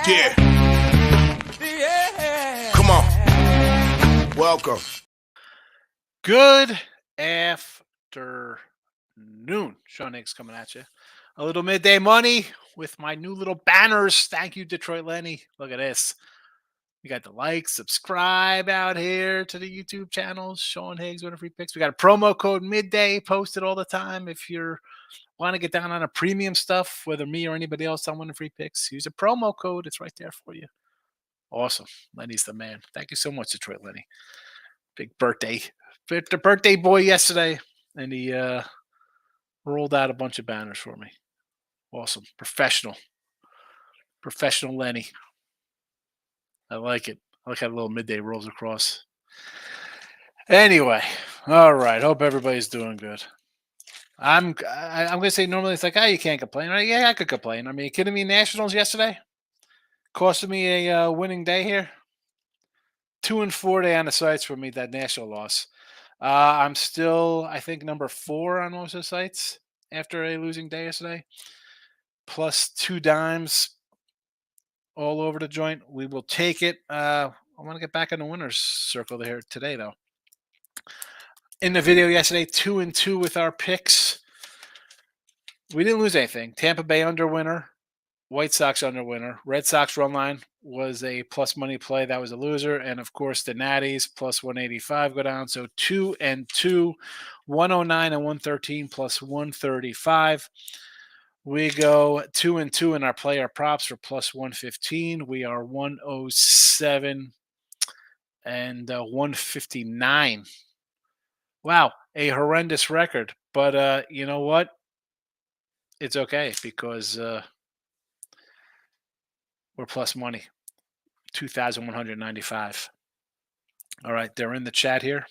Yeah. Come on. Welcome. Good afternoon. Sean Higgs coming at you. A little midday money with my new little banners. Thank you, Detroit Lenny. Look at this. We got the like, subscribe out here to the YouTube channels. Sean Higgs, MLB Free Picks. We got a promo code midday posted all the time. If you're want to get down on a premium stuff, whether me or anybody else on MLB Free Picks, use a promo code. It's right there for you. Awesome. Lenny's the man. Thank you so much, Detroit Lenny. Big birthday. The birthday boy yesterday, and he rolled out a bunch of banners for me. Awesome. Professional Lenny. I like it. I like how the little midday rolls across. Anyway, all right. Hope everybody's doing good. I'm gonna say normally it's like, you can't complain. Right? Yeah, I could complain. I mean, you kidding me? Nationals yesterday costed me a winning day here. 2-4 day on the sites for me. That national loss. I'm still, I think, number 4 on most of the sites after a losing day yesterday. Plus 2 dimes all over the joint. We will take it. I want to get back in the winner's circle here today, though. In the video yesterday, 2-2 with our picks. We didn't lose anything. Tampa Bay under winner. White Sox under winner. Red Sox run line was a plus money play. That was a loser. And, of course, the Natties plus 185 go down. So 2-2, 109 and 113 plus 135. We go 2-2 in our player props for plus 115. We are 107 and 159. Wow, a horrendous record. But you know what? It's okay because we're plus money. 2,195. All right, they're in the chat here.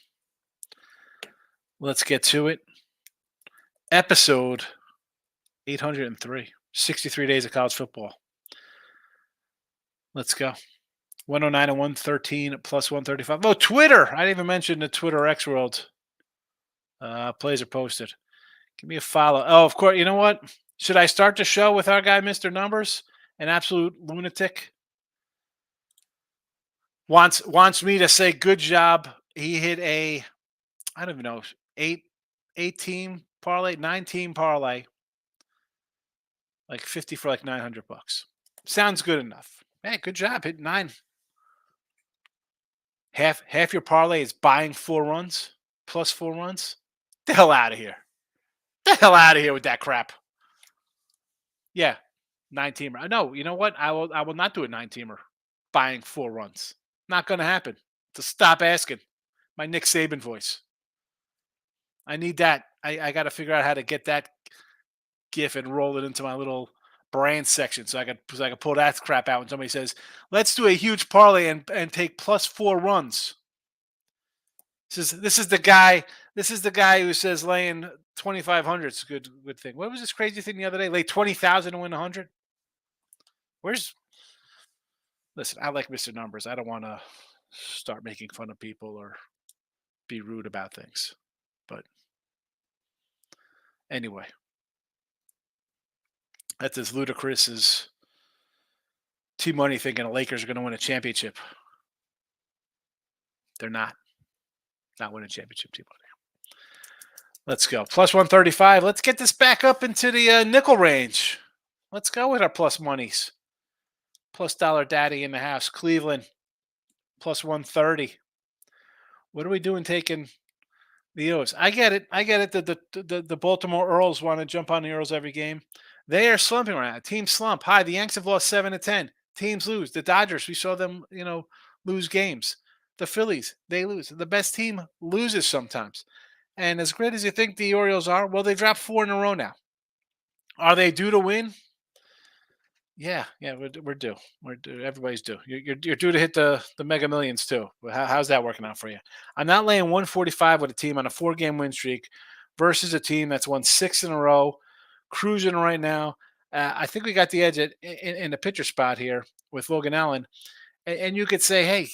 Let's get to it. Episode 803. 63 days of college football. Let's go. 109 and 113 plus 135. Oh, Twitter. I didn't even mention the Twitter X World. Plays are posted. Give me a follow. Oh, of course. You know what? Should I start the show with our guy, Mr. Numbers? An absolute lunatic. Wants me to say good job. He hit a, I don't even know, 8-team parlay, 9-team parlay. Like 50 for like $900. Sounds good enough. Hey, good job. Hit 9. Half your parlay is buying 4 runs, plus 4 runs. The hell out of here. The hell out of here with that crap. Yeah, 9-teamer. No, you know what? I will not do a 9-teamer buying 4 runs. Not going to happen. To stop asking. My Nick Saban voice. I need that. I got to figure out how to get that GIF and roll it into my little brand section so I can pull that crap out when somebody says, let's do a huge parlay and take plus 4 runs. This is the guy who says laying 2,500 is a good thing. What was this crazy thing the other day? Lay 20,000 to win 100. Listen, I like Mr. Numbers. I don't want to start making fun of people or be rude about things. But anyway, that's as ludicrous as T-Money thinking the Lakers are going to win a championship. They're not. Not winning a championship, T-Money. Let's go. Plus 135. Let's get this back up into the nickel range. Let's go with our plus monies. Plus dollar daddy in the house. Cleveland. Plus 130. What are we doing taking the O's? I get it. The Baltimore Earls want to jump on the Earls every game. They are slumping right now. Team slump. Hi, the Yanks have lost 7 to 10. Teams lose. The Dodgers, we saw them, lose games. The Phillies, they lose. The best team loses sometimes. And as great as you think the Orioles are, well, they dropped 4 in a row now. Are they due to win? Yeah, we're due. We're due. Everybody's due. You're due to hit the Mega Millions too. How's that working out for you? I'm not laying 145 with a team on a 4-game win streak versus a team that's won 6 in a row, cruising right now. I think we got the edge in the pitcher spot here with Logan Allen, and you could say, hey,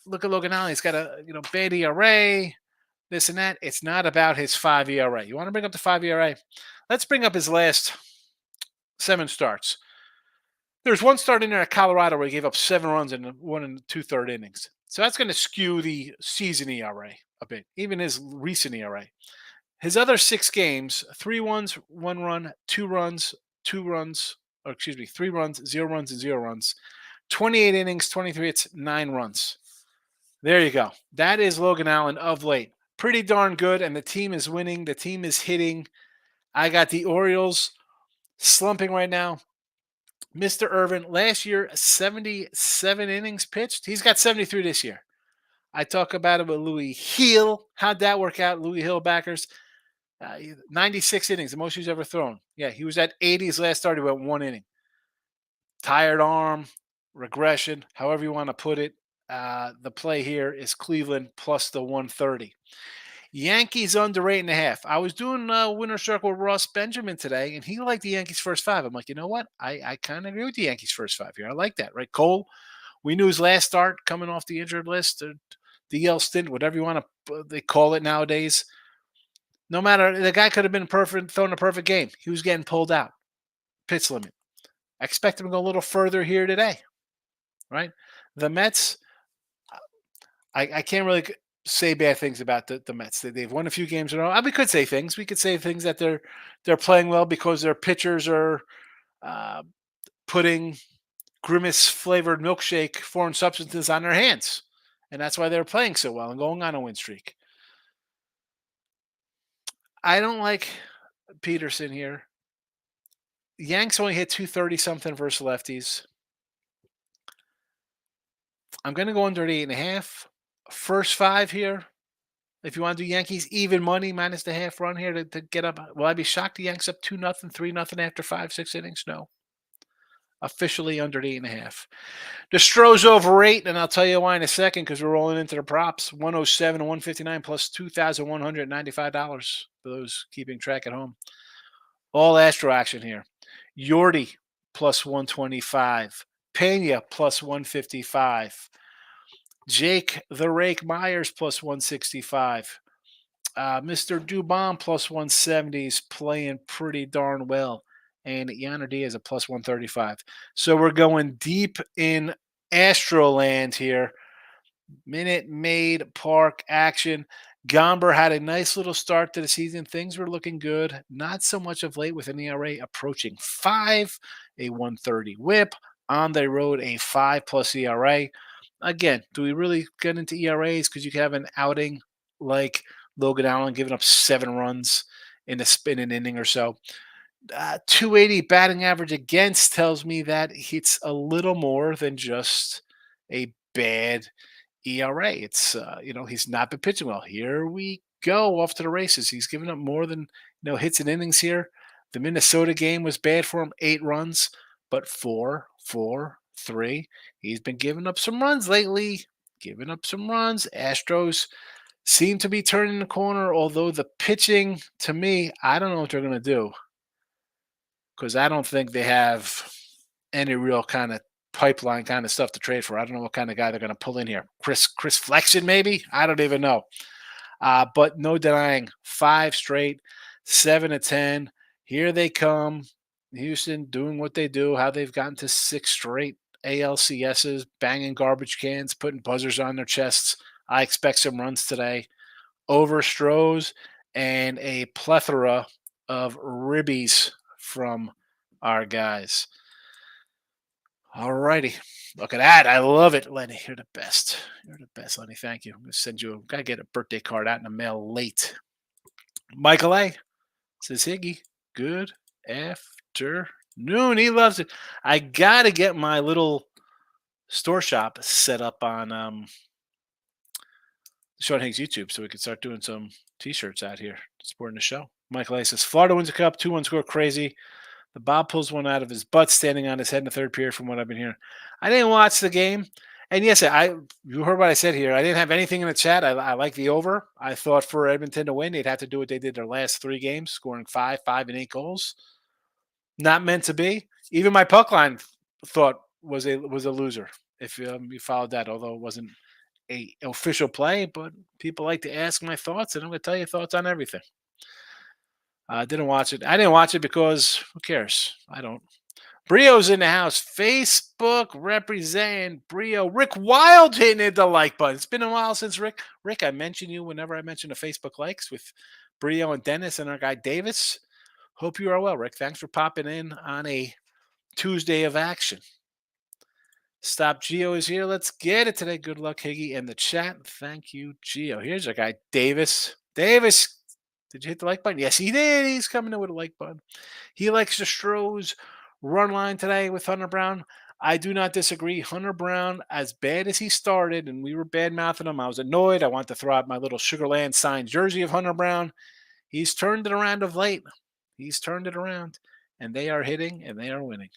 look at Logan Allen. He's got a bad ERA, this and that. It's not about his 5 ERA. You want to bring up the 5 ERA? Let's bring up his last 7 starts. There's one start in there at Colorado where he gave up 7 runs in 1 2/3 innings. So that's going to skew the season ERA a bit, even his recent ERA. His other 6 games, 3 runs, 1 run, 2 runs, 2 runs, or excuse me, 3 runs, 0 runs, and 0 runs. 28 innings, 23 hits, 9 runs. There you go. That is Logan Allen of late. Pretty darn good, and the team is winning. The team is hitting. I got the Orioles slumping right now. Mr. Irvin, last year, 77 innings pitched. He's got 73 this year. I talk about it with Louis Hill. How'd that work out, Louis Hill backers? 96 innings, the most he's ever thrown. Yeah, he was at 80s last start. He went 1 inning. Tired arm, regression, however you want to put it. The play here is Cleveland plus the 130. Yankees under 8.5. I was doing Winner Circle with Ross Benjamin today, and he liked the Yankees first 5. I'm like, you know what? I kind of agree with the Yankees first 5 here. I like that, right? Cole, we knew his last start coming off the injured list, or DL stint, whatever you want to they call it nowadays. No matter, the guy could have been perfect, throwing a perfect game. He was getting pulled out. Pitch limit. I expect him to go a little further here today, right? The Mets, I can't really say bad things about the Mets. They've won a few games in a row. We could say things. We could say things that they're playing well because their pitchers are putting grimace-flavored milkshake foreign substances on their hands, and that's why they're playing so well and going on a win streak. I don't like Peterson here. Yanks only hit 230 something versus lefties. I'm going to go under 8.5. First 5 here. If you want to do Yankees even money minus the half run here to get up, will I be shocked the Yanks up 2-0, 3-0 after 5-6 innings? No. Officially under 8.5. The Stros over 8, and I'll tell you why in a second because we're rolling into the props. 107 and 159 plus $2,195 for those keeping track at home. All Astro action here. Yordi plus 125. Pena plus 155. Jake the Rake Myers plus 165. Mr. Dubon plus 170 is playing pretty darn well. And Yaner Diaz a plus 135. So we're going deep in Astroland here. Minute Maid Park action. Gomber had a nice little start to the season. Things were looking good. Not so much of late with an ERA approaching 5, a 130 whip. On the road, a 5+ ERA. Again, do we really get into ERAs? Because you could have an outing like Logan Allen giving up 7 runs in an inning or so. 280 batting average against tells me that it's a little more than just a bad ERA. It's he's not been pitching well. Here we go off to the races. He's given up more than hits and innings here. The Minnesota game was bad for him, 8 runs, but 4, 4, 3. He's been giving up some runs lately. Giving up some runs. Astros seem to be turning the corner, although the pitching, to me, I don't know what they're going to do. Because I don't think they have any real kind of pipeline kind of stuff to trade for. I don't know what kind of guy they're going to pull in here. Chris Flexen, maybe? I don't even know. But no denying, 5 straight, 7-10. Here they come. Houston doing what they do, how they've gotten to 6 straight ALCSs, banging garbage cans, putting buzzers on their chests. I expect some runs today. Over Stros and a plethora of ribbies from our guys. All righty. Look at that. I love it, Lenny. You're the best. You're the best, Lenny. Thank you. I'm going to send you got to get a birthday card out in the mail late. Michael A. says, Higgy, good afternoon. He loves it. I got to get my little store shop set up on Sean Higgs YouTube so we can start doing some T-shirts out here supporting the show. Michael A. says, Florida wins a cup. 2-1 score crazy. The Bob pulls one out of his butt, standing on his head in the third period from what I've been hearing. I didn't watch the game. And yes, you heard what I said here. I didn't have anything in the chat. I like the over. I thought for Edmonton to win, they'd have to do what they did their last 3 games, scoring 5, 5, and 8 goals. Not meant to be. Even my puck line thought was a loser if you followed that, although it wasn't an official play. But people like to ask my thoughts, and I'm going to tell you thoughts on everything. I didn't watch it. I didn't watch it because who cares? I don't. Brio's in the house. Facebook represent Brio. Rick Wild hitting the like button. It's been a while since Rick. Rick, I mention you whenever I mention the Facebook likes with Brio and Dennis and our guy Davis. Hope you are well, Rick. Thanks for popping in on a Tuesday of action. Stop Geo is here. Let's get it today. Good luck, Higgy, in the chat. Thank you, Geo. Here's our guy, Davis. Davis, did you hit the like button? Yes, he did. He's coming in with a like button. He likes the Stroh's run line today with Hunter Brown. I do not disagree. Hunter Brown, as bad as he started, and we were bad mouthing him, I was annoyed. I want to throw out my little Sugarland signed jersey of Hunter Brown. He's turned it around of late. He's turned it around, and they are hitting and they are winning.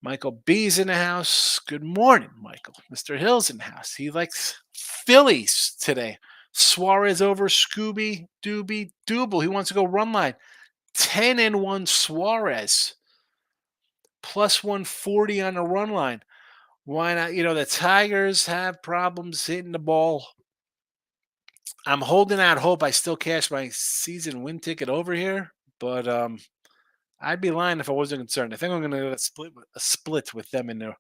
Michael B's in the house. Good morning, Michael. Mr. Hill's in the house. He likes Phillies today. Suarez over Scooby Dooby Dooble. He wants to go run line. 10-1 Suarez. Plus 140 on the run line. Why not? The Tigers have problems hitting the ball. I'm holding out hope I still cash my season win ticket over here, but I'd be lying if I wasn't concerned. I think I'm going to get a split with them in the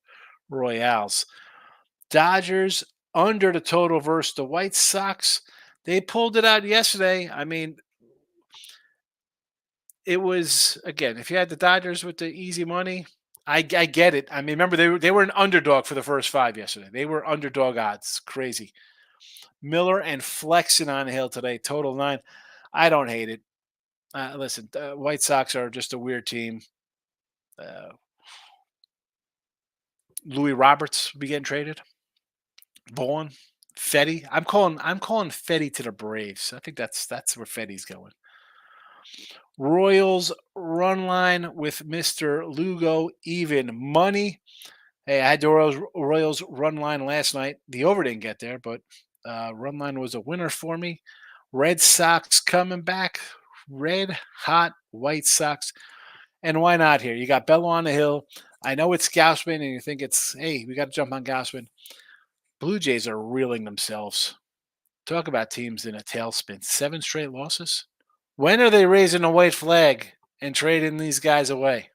Royales. Dodgers under the total versus the White Sox. They pulled it out yesterday. I mean, it was, again, if you had the Dodgers with the easy money, I get it. I mean, remember, they were an underdog for the first 5 yesterday. They were underdog odds. Crazy. Miller and flexing on the hill today. Total 9. I don't hate it. Listen, White Sox are just a weird team. Louis Roberts will be getting traded. Vaughn, Fetty. I'm calling Fetty to the Braves. I think that's where Fetty's going. Royals run line with Mr. Lugo, even money. Hey, I had the Royals run line last night. The over didn't get there, but run line was a winner for me. Red Sox coming back. Red hot White Sox. And why not here? You got Bello on the hill. I know it's Gausman, and you think hey, we got to jump on Gausman. Blue Jays are reeling themselves. Talk about teams in a tailspin. 7 straight losses. When are they raising a white flag and trading these guys away?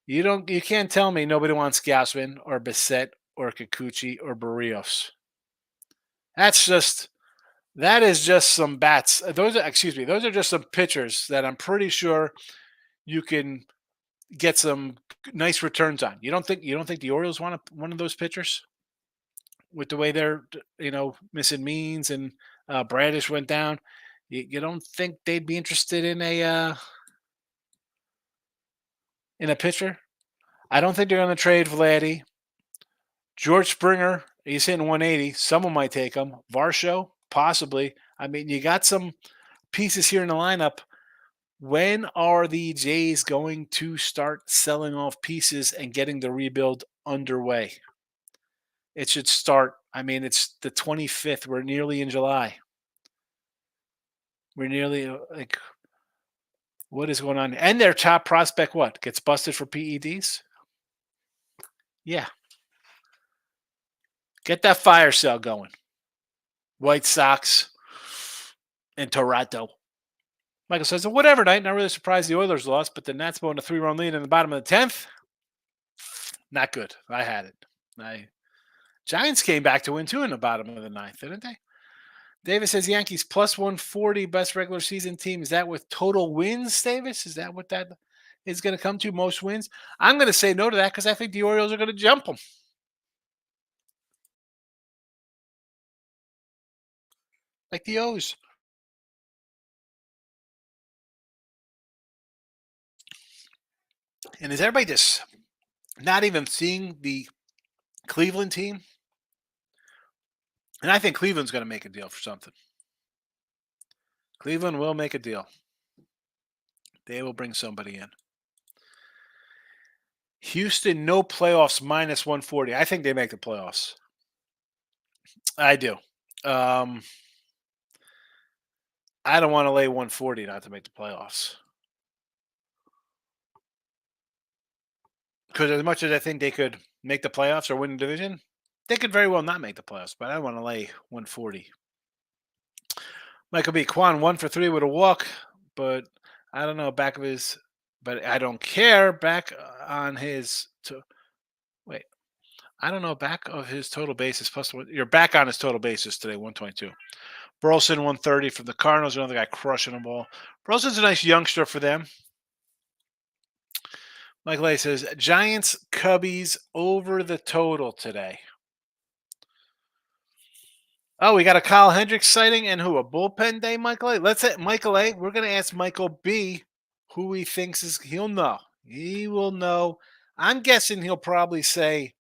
You can't tell me nobody wants Gausman or Bissett or Kikuchi or Barrios. That is just some bats. Those are just some pitchers that I'm pretty sure you can get some nice returns on. You don't think the Orioles want one of those pitchers with the way they're missing Means and Bradish went down? You don't think they'd be interested in a pitcher? I don't think they're going to trade Vladdy. George Springer, he's hitting 180. Someone might take him. Varsho, possibly. I mean, you got some pieces here in the lineup. When are the Jays going to start selling off pieces and getting the rebuild underway? It should start. I mean, it's the 25th. We're nearly in July. We're nearly what is going on? And their top prospect, what? Gets busted for PEDs? Yeah. Get that fire sale going. White Sox and Toronto. Michael says, whatever night. Not really surprised the Oilers lost, but the Nats blowing a 3-run lead in the bottom of the 10th. Not good. I had it. Giants came back to win, too, in the bottom of the 9th, didn't they? Davis says Yankees plus 140, best regular season team. Is that with total wins, Davis? Is that what that is going to come to, most wins? I'm going to say no to that because I think the Orioles are going to jump them. Like the O's. And is everybody just not even seeing the Cleveland team? And I think Cleveland's going to make a deal for something. Cleveland will make a deal. They will bring somebody in. Houston, no playoffs, minus 140. I think they make the playoffs. I do. I don't want to lay 140 not to make the playoffs. Because as much as I think they could make the playoffs or win the division, they could very well not make the playoffs. But I want to lay 140. Michael B. Kwan 1 for 3 with a walk, but I don't know. Back of his but I don't care. Back on his wait, I don't know. Back of his total bases plus one. You're back on his total bases today, 122. Burleson 130 from the Cardinals. Another guy crushing the ball. Burleson's a nice youngster for them. Mike Lay says Giants Cubbies over the total today. Oh, we got a Kyle Hendricks sighting and who? A bullpen day, Michael A. Let's say Michael A. We're gonna ask Michael B who he thinks is he'll know. He will know. I'm guessing he'll probably say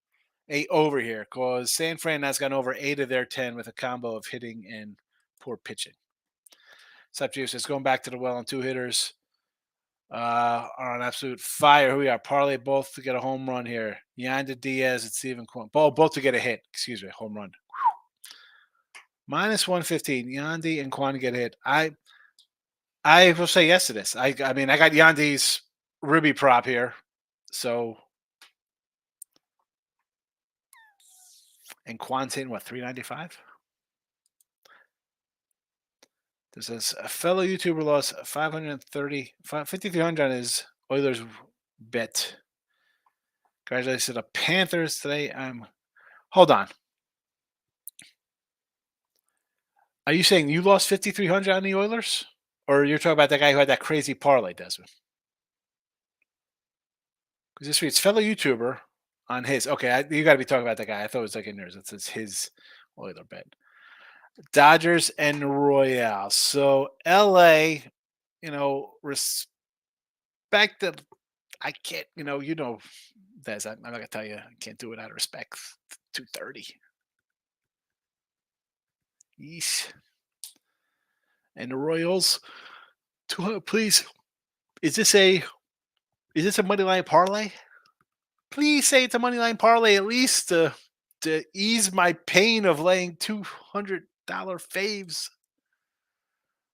a over here because San Fran has gone over 8 of their 10 with a combo of hitting and poor pitching. Subjuice says going back to the well on 2 hitters. Are on absolute fire. Who we are? Parlay both to get a home run here. Yanda Diaz and Steven Kwan. Both to get a hit. Excuse me, home run. Minus 115. Yandy and Kwan get hit. I will say yes to this. I mean, I got Yandy's Ruby prop here. So, and Kwan's hitting, what, 395? This is a fellow YouTuber lost 5,300 on his Oilers bet. Congratulations to the Panthers today. Hold on. Are you saying you lost 5,300 on the Oilers? Or you're talking about that guy who had that crazy parlay, Desmond? Because this reads fellow YouTuber on his. Okay, you got to be talking about that guy. I thought it was like in yours. It says his Oiler bet. Dodgers and Royale. So LA, respect the. I can't, Des, I'm not gonna tell you. I can't do it out of respect. 230. Yeesh. And the Royals, 200, please. Is this a money line parlay? Please say it's a money line parlay at least to ease my pain of laying $200 faves.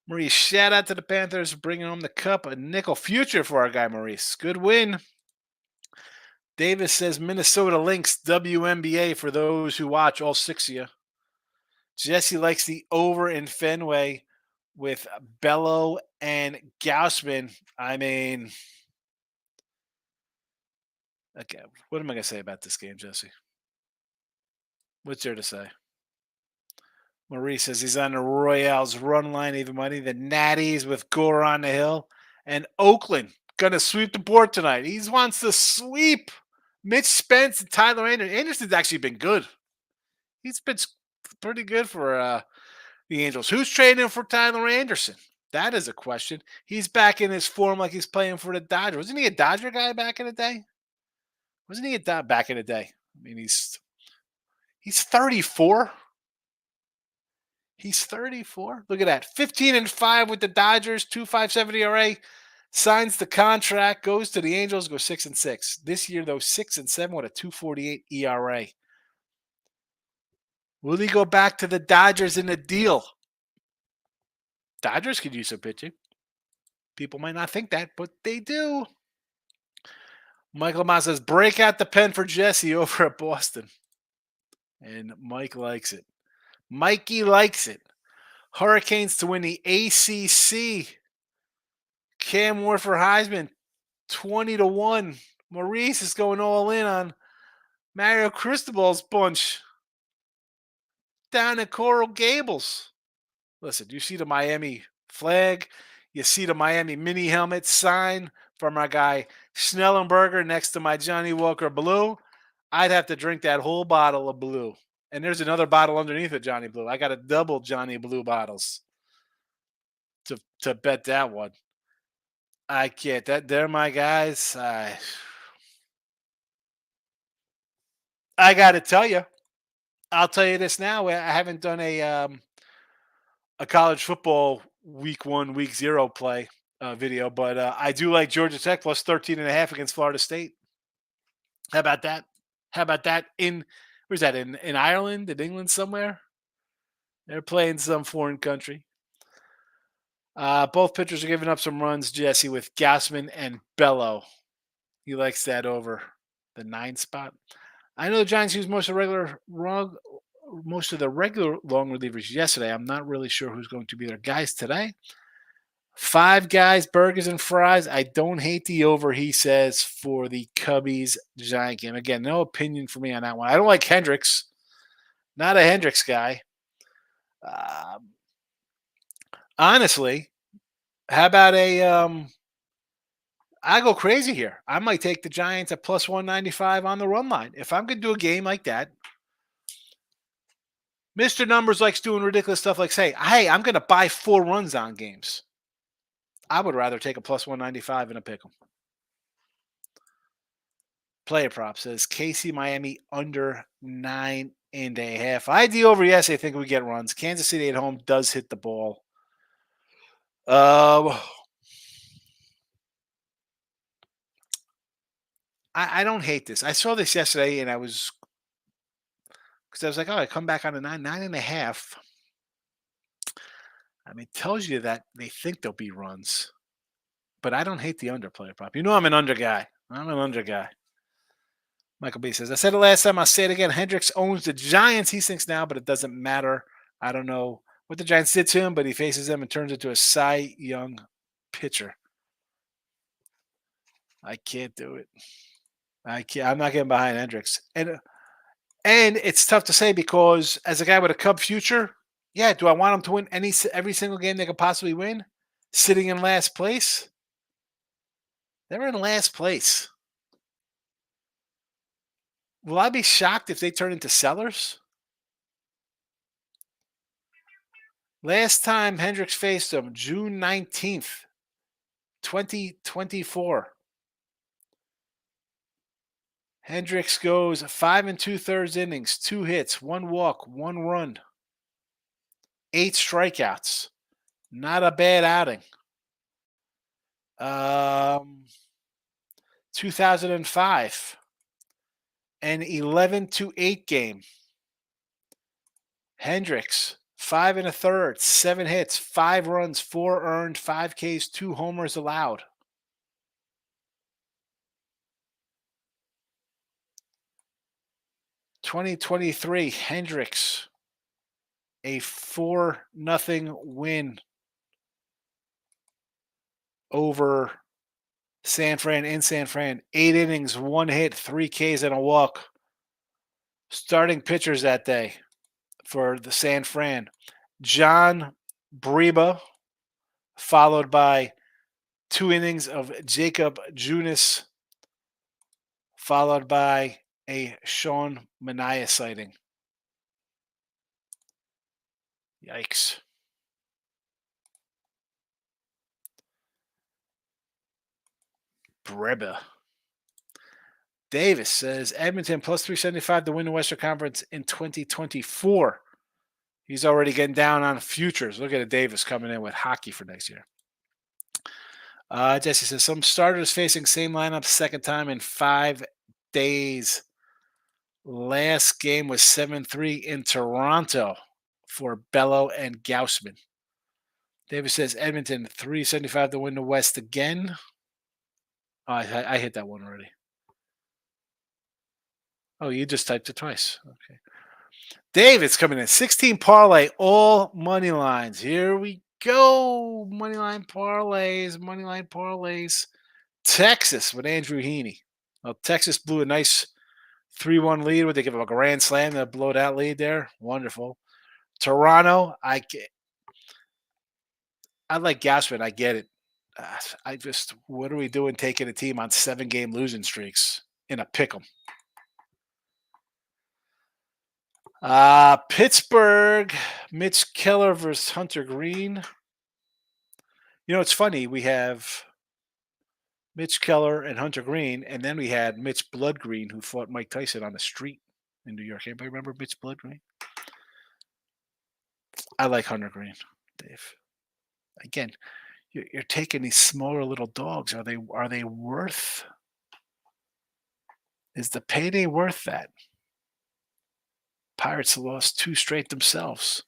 Maurice, shout out to the Panthers bringing home the cup. A nickel future for our guy Maurice. Good win. Davis says Minnesota Lynx WNBA for those who watch, all 6 of you. Jesse likes the over in Fenway with Bello and Gausman. I mean, okay, what am I going to say about this game, Jesse? What's there to say? Maurice says he's on the Royals run line, even money. The Natties with Gore on the hill. And Oakland going to sweep the board tonight. He wants to sweep Mitch Spence and Tyler Anderson. Anderson's actually been good. He's been pretty good for the Angels. Who's trading for Tyler Anderson? That is a question. He's back in his form like he's playing for the Dodgers. Wasn't he a Dodger guy back in the day? Wasn't he back in the day? I mean, he's 34. He's 34. Look at that. 15-5 with the Dodgers, 2.57 ERA. Signs the contract, goes to the Angels, goes 6-6. This year, though, 6-7 with a 2.48 ERA. Will he go back to the Dodgers in a deal? Dodgers could use some pitching. People might not think that, but they do. Michael Lamont says, break out the pen for Jesse over at Boston. And Mike likes it. Mikey likes it. Hurricanes to win the ACC. Cam Ward for Heisman, 20-1. Maurice is going all in on Mario Cristobal's bunch down at Coral Gables. Listen, you see the Miami flag. You see the Miami mini helmet sign from our guy Schnellenberger next to my Johnny Walker Blue. I'd have to drink that whole bottle of blue. And there's another bottle underneath it, Johnny Blue. I got a double Johnny Blue bottles to bet that one. I can't. They're my guys. I got to tell you. I'll tell you this now. I haven't done a college football week 1, week 0 play video, but I do like Georgia Tech plus 13.5 against Florida State. How about that? How about that? Where's that? In Ireland? In England somewhere? They're playing some foreign country. Both pitchers are giving up some runs, Jesse, with Gausman and Bello. He likes that over the 9 spot. I know the Giants used most of the regular long relievers yesterday. I'm not really sure who's going to be their guys today. Five Guys, burgers and fries. I don't hate the over, he says, for the Cubbies Giant game. Again, no opinion for me on that one. I don't like Hendricks. Not a Hendricks guy. Um, Honestly, how about I go crazy here. I might take the Giants at plus 195 on the run line. If I'm going to do a game like that, Mr. Numbers likes doing ridiculous stuff like say, hey, I'm going to buy 4 runs on games. I would rather take a plus 195 and a pick 'em. Player prop says KC Miami under 9.5. I had the over. Yes, I think we get runs. Kansas City at home does hit the ball. Uh, I don't hate this. I saw this yesterday, and I was like, oh, I come back on a 9.5. I mean, it tells you that they think there'll be runs, but I don't hate the under player prop. You know, I'm an under guy. Michael B says, I said it last time. I'll say it again. Hendricks owns the Giants. He thinks now, but it doesn't matter. I don't know what the Giants did to him, but he faces them and turns into a Cy Young pitcher. I can't do it. I can't. I'm not getting behind Hendricks. And it's tough to say because as a guy with a Cub future, yeah, do I want him to win every single game they could possibly win? Sitting in last place? They're in last place. Will I be shocked if they turn into sellers? Last time Hendricks faced them, June 19th, 2024. Hendricks goes 5 2/3 innings, 2 hits, 1 walk, 1 run, 8 strikeouts. Not a bad outing. 2005, an 11-8 game. Hendricks, 5 1/3, 7 hits, 5 runs, 4 earned, 5 Ks, 2 homers allowed. 2023, Hendricks, a 4-0 win over San Fran in San Fran. 8 innings, 1 hit, 3 Ks and a walk. Starting pitchers that day for the San Fran, John Breba, followed by 2 innings of Jacob Junis, followed by a Sean Manaea sighting. Yikes. Breba. Davis says Edmonton plus 375 to win the Western Conference in 2024. He's already getting down on futures. Look at Davis coming in with hockey for next year. Jesse says some starters facing same lineup second time in 5 days. Last game was 7-3 in Toronto for Bello and Gaussman. Davis says Edmonton 375 to win the West again. Oh, I hit that one already. Oh, you just typed it twice. Okay. David's coming in. 16 parlay, all money lines. Here we go. Moneyline parlays. Texas with Andrew Heaney. Well, Texas blew a nice 3-1 lead. Would they give up a grand slam to blow that lead there? Wonderful. Toronto, I like Gausman. I get it. What are we doing taking a team on 7-game losing streaks in a pick 'em? Pittsburgh, Mitch Keller versus Hunter Green. You know, it's funny. We have Mitch Keller and Hunter Green, and then we had Mitch Blood Green, who fought Mike Tyson on the street in New York. Anybody remember Mitch Blood Green? I like Hunter Green, Dave. Again, you're taking these smaller little dogs. Are they worth? Is the payday worth that? Pirates lost 2 straight themselves.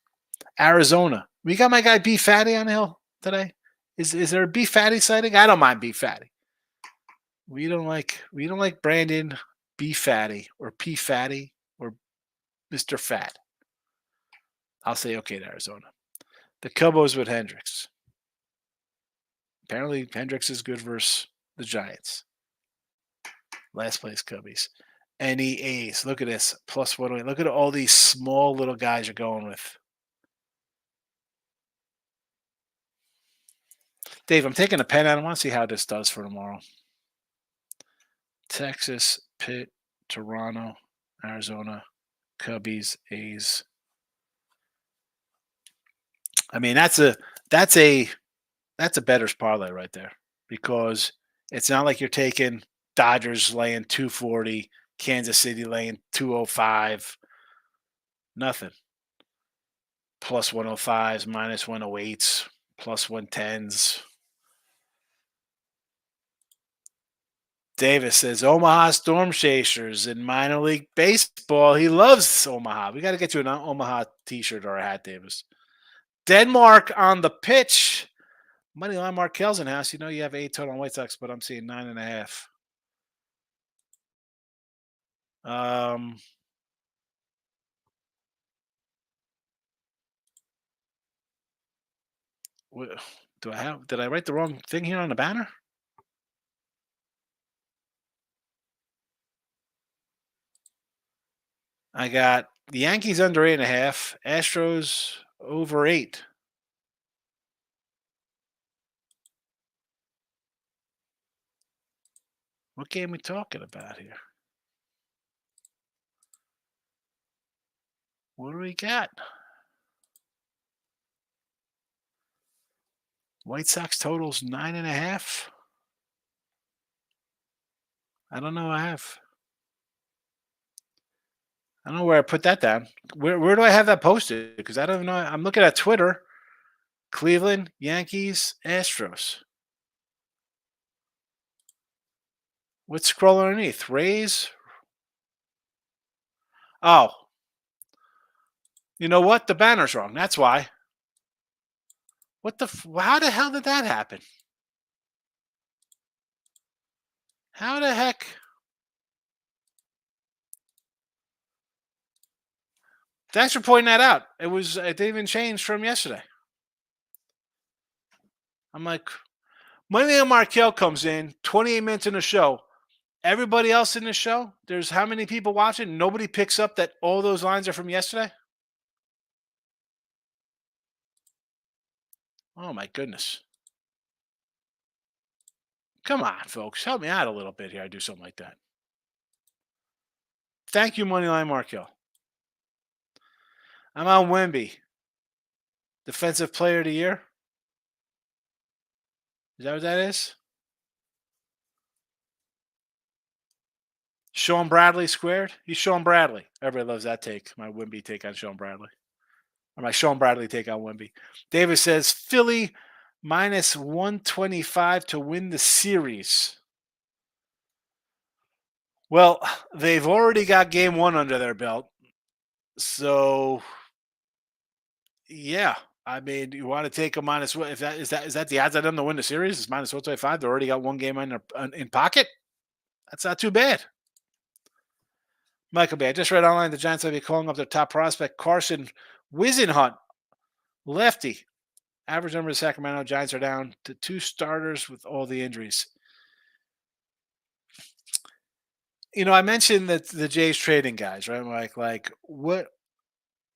Arizona. We got my guy B Fatty on the hill today. Is there a B Fatty sighting? I don't mind B Fatty. We don't like Brandon B Fatty or P Fatty or Mr. Fat. I'll say okay to Arizona. The Cubos with Hendricks. Apparently, Hendricks is good versus the Giants. Last place Cubbies. Any A's. Look at this. Plus 108. Look at all these small little guys you're going with. Dave, I'm taking a pen out. I want to see how this does for tomorrow. Texas, Pitt, Toronto, Arizona, Cubbies, A's. I mean, that's a better's parlay right there because it's not like you're taking Dodgers laying 240, Kansas City laying 205, nothing. Plus 105s, minus 108s, plus 110s. Davis says Omaha Storm Chasers in minor league baseball. He loves Omaha. We got to get you an Omaha t-shirt or a hat, Davis. Denmark on the pitch. Moneyline Markel's in house. You know you have 8 total on White Sox, but I'm seeing 9.5. Did I write the wrong thing here on the banner? I got the Yankees under 8.5, Astros over 8. What game we talking about here? What do we got? White Sox totals 9.5. I don't know. I don't know where I put that down. Where do I have that posted? Because I don't know. I'm looking at Twitter. Cleveland, Yankees, Astros. What's scrolling underneath? Rays. Oh. You know what? The banner's wrong. That's why. How the hell did that happen? How the heck? Thanks for pointing that out. It didn't even change from yesterday. I'm like, Money Markel comes in, 28 minutes in the show. Everybody else in the show, there's how many people watching? Nobody picks up that all those lines are from yesterday? Oh, my goodness. Come on, folks. Help me out a little bit here. I do something like that. Thank you, Moneyline Markel. I'm on Wemby. Defensive Player of the Year. Is that what that is? Sean Bradley squared? He's Sean Bradley. Everybody loves that take. My Wemby take on Sean Bradley. Or my Sean Bradley take on Wemby. Davis says Philly minus 125 to win the series. Well, they've already got game 1 under their belt. So, yeah. I mean, you want to take a minus what? If that is that the odds on them to win the series? Is minus 125. They already got one game in pocket. That's not too bad. Michael Bay, I just read online the Giants will be calling up their top prospect, Carson Wisenhunt, lefty. Average number of Sacramento Giants are down to 2 starters with all the injuries. You know, I mentioned that the Jays trading guys, right? Like what?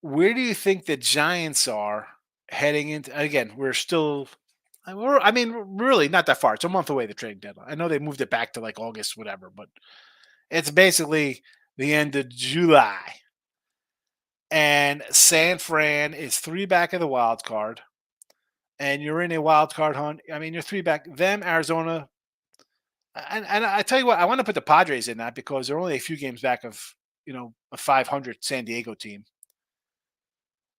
Where do you think the Giants are heading into? Again, I mean, really not that far. It's a month away, the trading deadline. I know they moved it back to like August, whatever, but it's basically the end of July. And San Fran is 3 back of the wild card. And you're in a wild card hunt. I mean, you're 3 back. Them, Arizona. And I tell you what, I want to put the Padres in that because they're only a few games back of, a 500 San Diego team.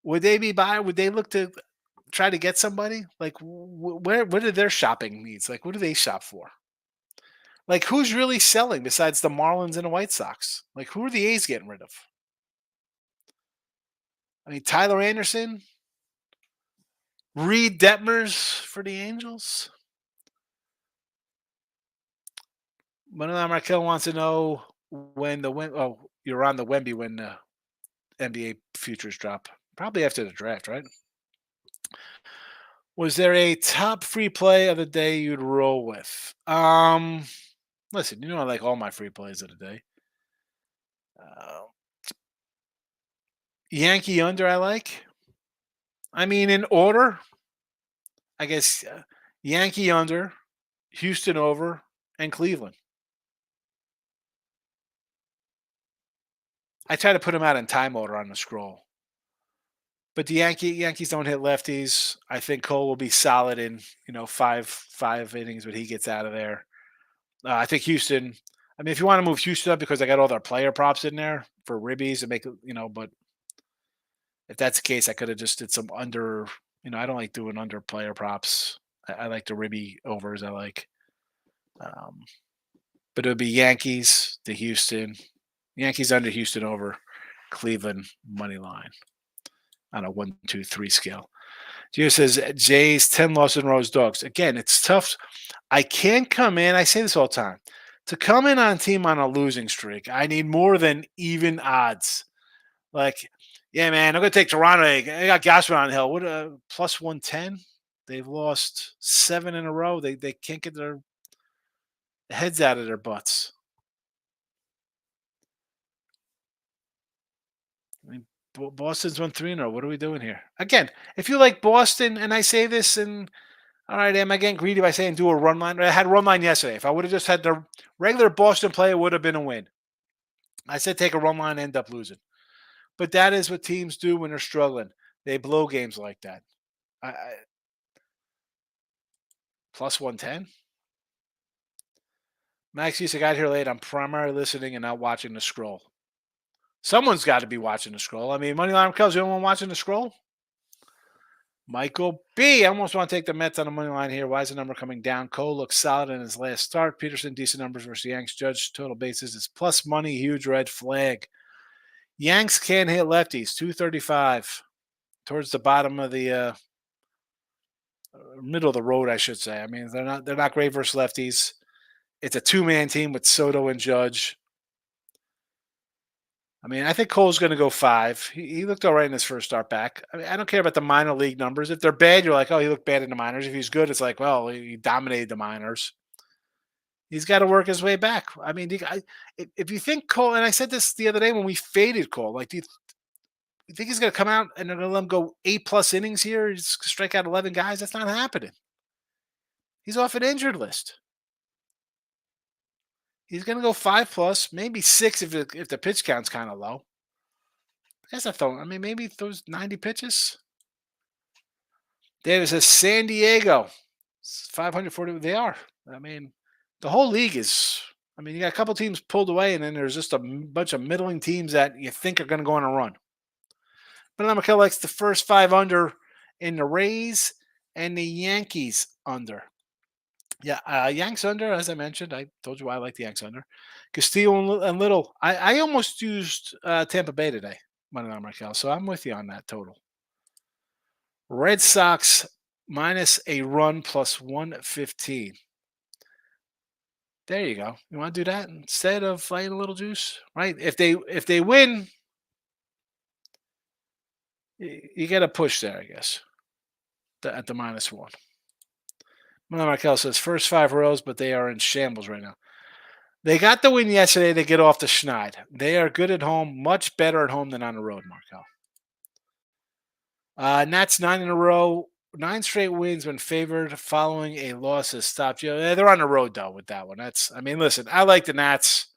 Would they be by? Would they look to try to get somebody? Like, what are their shopping needs? Like, what do they shop for? Like, who's really selling besides the Marlins and the White Sox? Like, who are the A's getting rid of? I mean, Tyler Anderson, Reed Detmers for the Angels. Manuel Markel wants to know when you're on the Wemby when the NBA futures drop. Probably after the draft, right? Was there a top free play of the day you'd roll with? Listen, you know I like all my free plays of the day. Uh, Yankee under, I like. I mean, in order, I guess Yankee under, Houston over, and Cleveland. I try to put them out in time order on the scroll. But the Yankees don't hit lefties. I think Cole will be solid in five innings when he gets out of there. I think Houston. I mean, if you want to move Houston up because I got all their player props in there for ribbies and make it, but if that's the case, I could have just did some under. I don't like doing under player props. I like the ribby overs. I like, um, but it would be Yankees to Houston, Yankees under, Houston over, Cleveland money line on a 1, 2, 3 scale. Gio says Jays 10 loss in rows dogs. Again, it's tough. I can't come in. I say this all the time. To come in on a team on a losing streak, I need more than even odds. Like, yeah, man, I'm gonna take Toronto. I got Gausman on the hill. What plus 110? They've lost 7 in a row. They can't get their heads out of their butts. I mean, Boston's won 3 in a row. What are we doing here? Again, if you like Boston, and I say this, and all right, am I getting greedy by saying do a run line? I had a run line yesterday. If I would have just had the regular Boston play, it would have been a win. I said take a run line, end up losing. But that is what teams do when they're struggling. They blow games like that. Plus 110. Max I got here late. I'm primarily listening and not watching the scroll. Someone's got to be watching the scroll. I mean, Moneyline Cubs, you don't want watching the scroll? Michael B. I almost want to take the Mets on the money line here. Why is the number coming down? Cole looks solid in his last start. Peterson, decent numbers versus Yanks. Judge, total bases is plus money. Huge red flag. Yanks can hit lefties. 235 towards the bottom of the middle of the road, I should say. I mean, they're not great versus lefties. It's a 2-man team with Soto and Judge. I mean, I think Cole's going to go 5. He looked all right in his first start back. I mean, I don't care about the minor league numbers. If they're bad, you're like, oh, he looked bad in the minors. If he's good, it's like, well, he dominated the minors. He's got to work his way back. I mean, if you think Cole, and I said this the other day when we faded Cole, like, do you think he's going to come out and they're going to let him go 8+ innings here? He's strike out 11 guys. That's not happening. He's off an injured list. He's going to go 5+, maybe 6 if the pitch count's kind of low. That's a throw. I mean, maybe those 90 pitches. David says San Diego, 540. They are. I mean, the whole league is. I mean, you got a couple teams pulled away, and then there's just a bunch of middling teams that you think are going to go on a run. But McKell likes the first 5 under in the Rays and the Yankees under. Yeah, Yanks under, as I mentioned. I told you why I like the Yanks under. Castillo and Little. I almost used Tampa Bay today, money on Markel. So I'm with you on that total. Red Sox minus a run plus 115. There you go. You want to do that instead of fighting a little juice, right? If they win, you get a push there, I guess. At the -1. Markel says first 5 rows, but they are in shambles right now. They got the win yesterday to get off the schneid. They are good at home, much better at home than on the road, Markel. Nats 9 in a row, 9 straight wins when favored following a loss has stopped you. They're on the road though with that one. Listen, I like the Nats.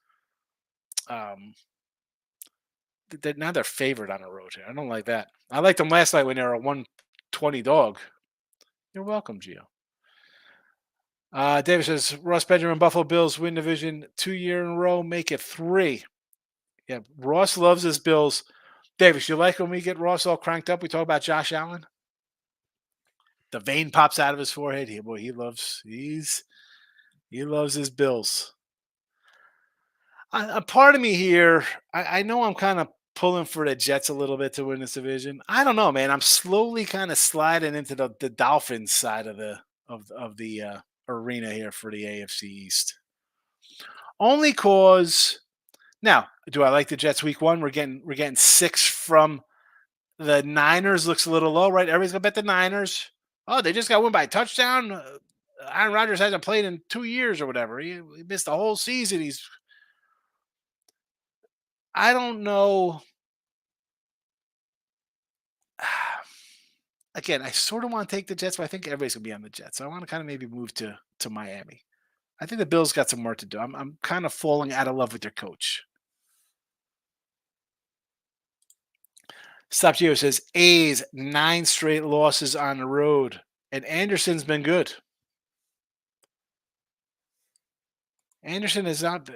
Now they're favored on the road here. I don't like that. I liked them last night when they were a 120 dog. You're welcome, Gio. David says Ross Benjamin, Buffalo Bills win division 2 year in a row, make it 3. Yeah, Ross loves his Bills. Davis, you like when we get Ross all cranked up? We talk about Josh Allen. The vein pops out of his forehead. He loves his Bills. A part of me here, I know I'm kind of pulling for the Jets a little bit to win this division. I don't know, man. I'm slowly kind of sliding into the Dolphins side of the arena here for the AFC East. Only cause now, do I like the Jets week 1? We're getting 6 from the Niners. Looks a little low, right? Everybody's gonna bet the Niners. Oh, they just got win by a touchdown. Aaron Rodgers hasn't played in 2 years or whatever. He missed the whole season. I don't know. Again, I sort of want to take the Jets, but I think everybody's gonna be on the Jets. So I want to kind of maybe move to Miami. I think the Bills got some work to do. I'm kind of falling out of love with their coach. Stop Geo says A's 9 straight losses on the road, and Anderson's been good. Anderson is not,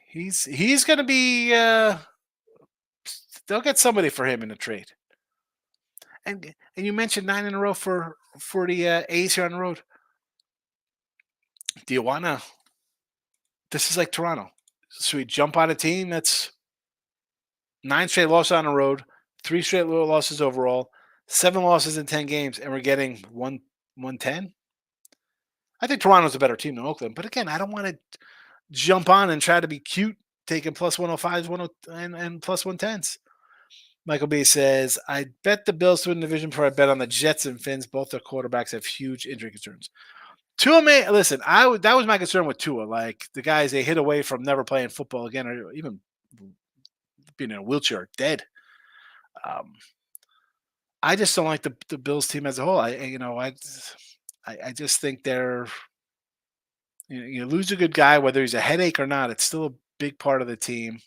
he's going to be. They'll get somebody for him in the trade. And you mentioned 9 in a row for the A's here on the road. Do you want to? This is like Toronto. So we jump on a team that's 9 straight losses on the road, 3 straight losses overall, 7 losses in 10 games, and we're getting 110. I think Toronto's a better team than Oakland, but again, I don't want to jump on and try to be cute, taking plus 105s, and plus 110s. Michael B says, I bet the Bills to win the division before I bet on the Jets and Finns. Both their quarterbacks have huge injury concerns. Tua listen, that was my concern with Tua. Like the guys, they hit away from never playing football again or even being in a wheelchair or dead. I just don't like the Bills team as a whole. I just think they're you lose a good guy, whether he's a headache or not. It's still a big part of the team.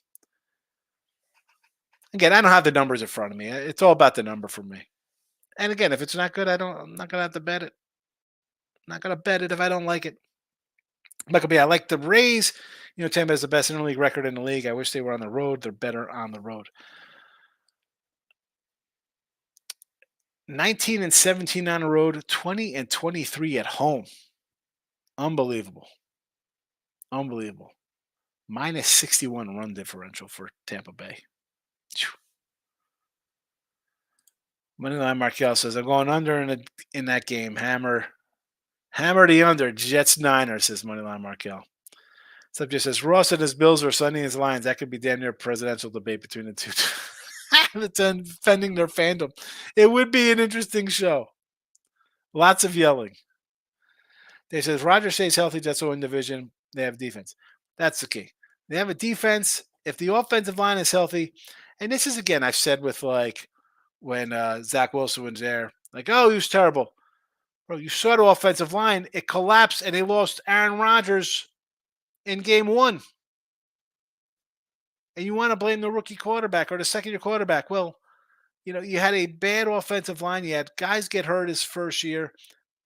Again, I don't have the numbers in front of me. It's all about the number for me. And again, if it's not good, I'm not gonna have to bet it. I'm not gonna bet it if I don't like it. Michael B, I like the Rays. Tampa has the best interleague record in the league. I wish they were on the road. They're better on the road. 19-17 on the road, 20-23 at home. Unbelievable. Minus 61 run differential for Tampa Bay. Moneyline Markel says, I'm going under in that game. Hammer the under. Jets Niners, says Moneyline Markel. Subject says, Ross and his Bills or Sunday his Lions. That could be damn near a presidential debate between the two. Defending their fandom. It would be an interesting show. Lots of yelling. They says, Roger stays healthy. Jets will win division. They have defense. That's the key. They have a defense. If the offensive line is healthy, and this is, again, I've said with like when Zach Wilson was there, like, oh, he was terrible. Bro, you saw the offensive line. It collapsed, and they lost Aaron Rodgers in game 1. And you want to blame the rookie quarterback or the second-year quarterback. Well, you had a bad offensive line. You had guys get hurt his first year.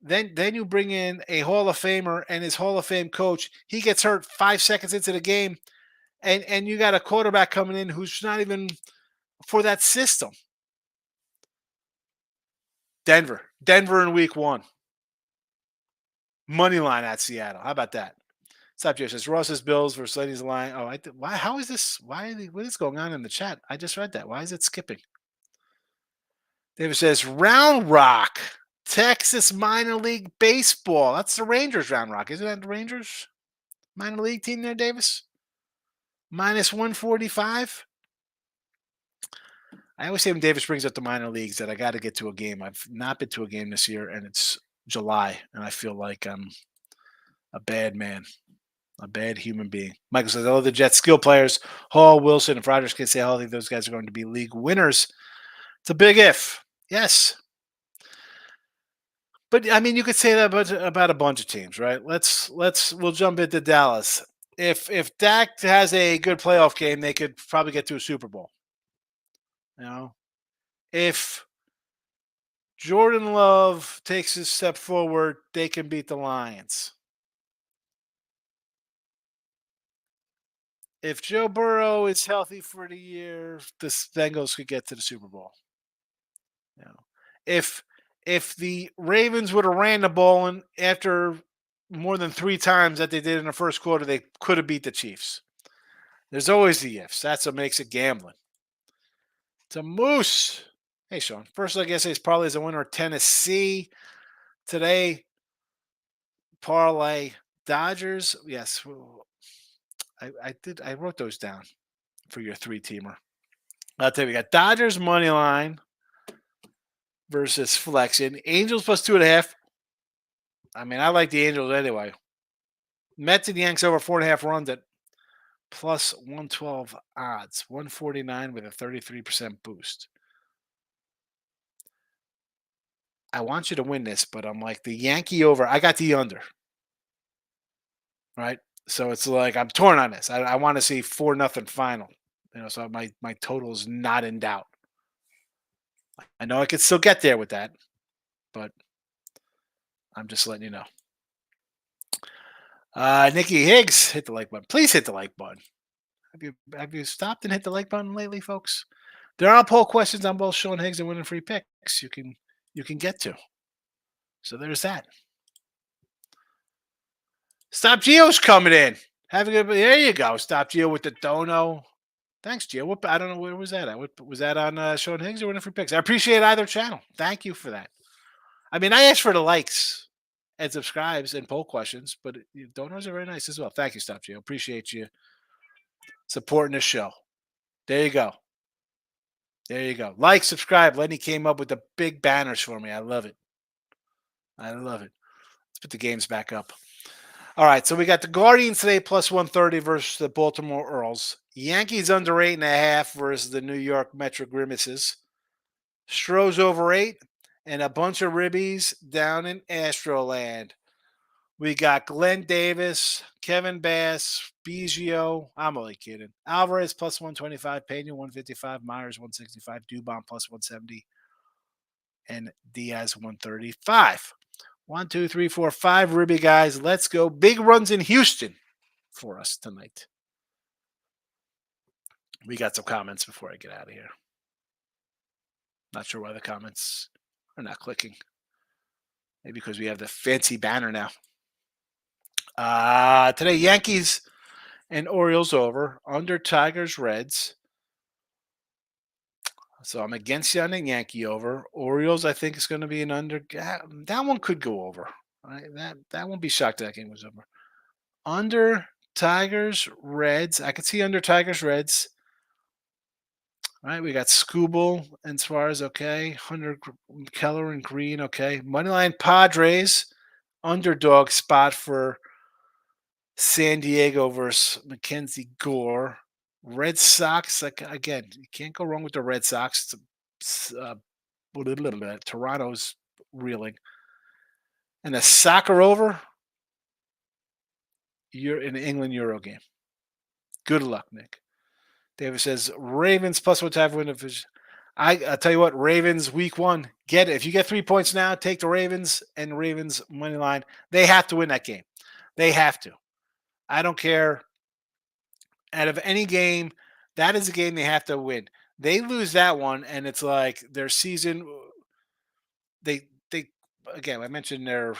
Then you bring in a Hall of Famer and his Hall of Fame coach. He gets hurt 5 seconds into the game. And you got a quarterback coming in who's not even for that system. Denver in week 1. Money line at Seattle. How about that? Stop Joe says Ross's Bills versus Ladies Line. Oh, why? How is this? What is going on in the chat? I just read that. Why is it skipping? David says Round Rock, Texas minor league baseball. That's the Rangers Round Rock. Isn't that the Rangers minor league team there, Davis? Minus 145. I always say when Davis brings up the minor leagues that I got to get to a game. I've not been to a game this year, and it's July, and I feel like I'm a bad man, a bad human being. Michael says, the Jets skill players, Hall, Wilson, if Rodgers can stay healthy, those guys are going to be league winners. It's a big if. Yes. But I mean, you could say that about a bunch of teams, right? We'll jump into Dallas. If Dak has a good playoff game, they could probably get to a Super Bowl. If Jordan Love takes a step forward, they can beat the Lions. If Joe Burrow is healthy for the year, the Bengals could get to the Super Bowl. If the Ravens would have ran the ball and after more than 3 times that they did in the first quarter, they could have beat the Chiefs. There's always the ifs. That's what makes it gambling. To Moose. Hey, Sean. First leg yesterday is probably as a winner of Tennessee. Today, parlay Dodgers. Yes. I wrote those down for your 3-teamer. I'll tell you, we got Dodgers money line versus flexion. Angels plus 2.5. I mean, I like the Angels anyway. Mets and Yanks over 4.5 runs at plus 112 odds, 149 with a 33% boost. I want you to win this, but I'm like the Yankee over. I got the under, right? So it's like I'm torn on this. I want to see 4-0 final. So my total is not in doubt. I know I could still get there with that, but I'm just letting you know. Nikki Higgs, hit the like button. Please hit the like button. Have you stopped and hit the like button lately, folks? There are poll questions on both Sean Higgs and winning free picks. You can get to. So there's that. Stop Geo's coming in. Have a good. There you go. Stop Geo with the dono. Thanks, Gio. I don't know where was that at. Was that on Sean Higgs or winning free picks? I appreciate either channel. Thank you for that. I mean, I asked for the likes and subscribes and poll questions, but donors are very nice as well. Thank you, Stop Gio. Appreciate you supporting the show. There you go. There you go. Like, subscribe. Lenny came up with the big banners for me. I love it. I love it. Let's put the games back up. All right, so we got the Guardians today plus 130 versus the Baltimore Orioles. Yankees under 8.5 versus the New York Metro Grimaces. Stros over 8 and a bunch of ribbies down in Astroland. We got Glenn Davis, Kevin Bass, Biggio. I'm only kidding. Alvarez plus 125, Pena 155, Myers 165, Dubon plus 170, and Diaz 135. 1, 2, 3, 4, 5 ribby guys. Let's go. Big runs in Houston for us tonight. We got some comments before I get out of here. Not sure why the comments are not clicking. Maybe because we have the fancy banner now. Today, Yankees and Orioles over. Under Tigers, Reds. So I'm against you on the Yankee over. Orioles, I think, is going to be an under. That one could go over. Right? That won't be shocked that game was over. Under Tigers, Reds. I could see under Tigers, Reds. All right, we got Scooble and Suarez, okay. Hunter, Keller, and Green, okay. Moneyline Padres, underdog spot for San Diego versus Mackenzie Gore. Red Sox, like again, you can't go wrong with the Red Sox. Toronto's reeling. And the soccer over, you're in the England Euro game. Good luck, Nick. David says Ravens plus what type of win division? I tell you what, Ravens week 1, get it. If you get 3 points now, take the Ravens and Ravens money line. They have to win that game. They have to. I don't care. Out of any game, that is a game they have to win. They lose that one, and it's like their season. They again. I mentioned their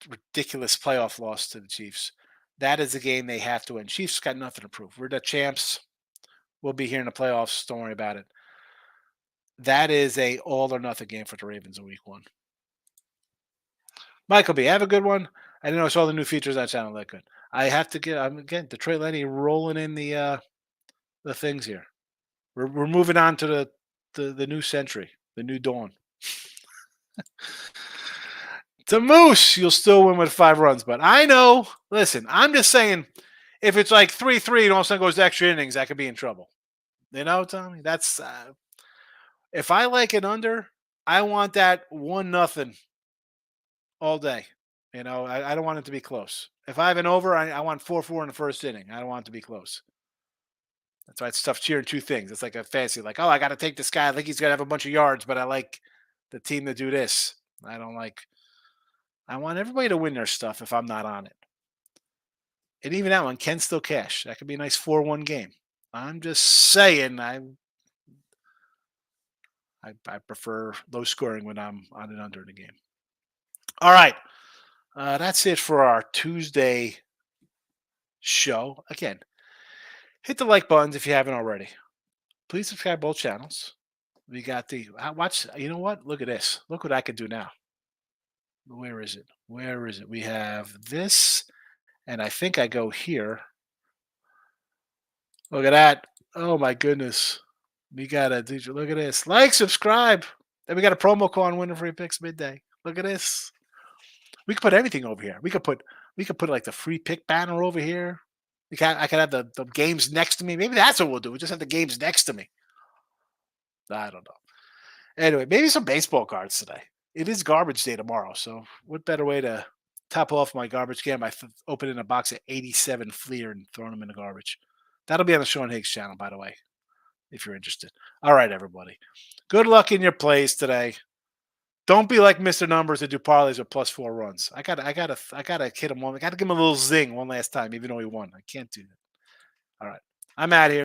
ridiculous playoff loss to the Chiefs. That is a game they have to win. Chiefs got nothing to prove. We're the champs. We'll be here in the playoffs. Don't worry about it. That is a all or nothing game for the Ravens in week 1. Michael B, have a good one. I didn't notice all the new features on channel that good. I have to get. I'm again Detroit Lenny rolling in the things here. We're moving on to the new century, the new dawn. To Moose, you'll still win with 5 runs, but I know. Listen, I'm just saying, if it's like 3-3 and all of a sudden goes to extra innings, I could be in trouble. You know, Tommy. That's if I like it under, I want that 1-0 all day. You know, I don't want it to be close. If I have an over, I want 4-4 in the first inning. I don't want it to be close. That's why it's tough cheering 2 things. It's like a fancy, like, oh, I got to take this guy. I think he's going to have a bunch of yards, but I like the team to do this. I want everybody to win their stuff if I'm not on it. And even that one can still cash. That could be a nice 4-1 game. I'm just saying I prefer low scoring when I'm on and under in the game. All right. That's it for our Tuesday show. Again, hit the like buttons if you haven't already. Please subscribe both channels. We got the watch. You know what? Look at this. Look what I can do now. Where is it? Where is it? We have this, and I think I go here. Look at that. Oh my goodness. We got a look at this. Like, subscribe. Then we got a promo code on winning free picks midday. Look at this. We could put anything over here. We could put like the free pick banner over here. I could have the games next to me. Maybe that's what we'll do. We just have the games next to me. I don't know. Anyway, maybe some baseball cards today. It is garbage day tomorrow, so what better way to top off my garbage can by opening a box of 87 Fleer and throwing them in the garbage? That'll be on the Sean Higgs channel, by the way, if you're interested. All right, everybody. Good luck in your plays today. Don't be like Mr. Numbers that do parlays with +4 runs. I gotta hit him one. I gotta give him a little zing one last time, even though he won. I can't do that. All right. I'm out of here.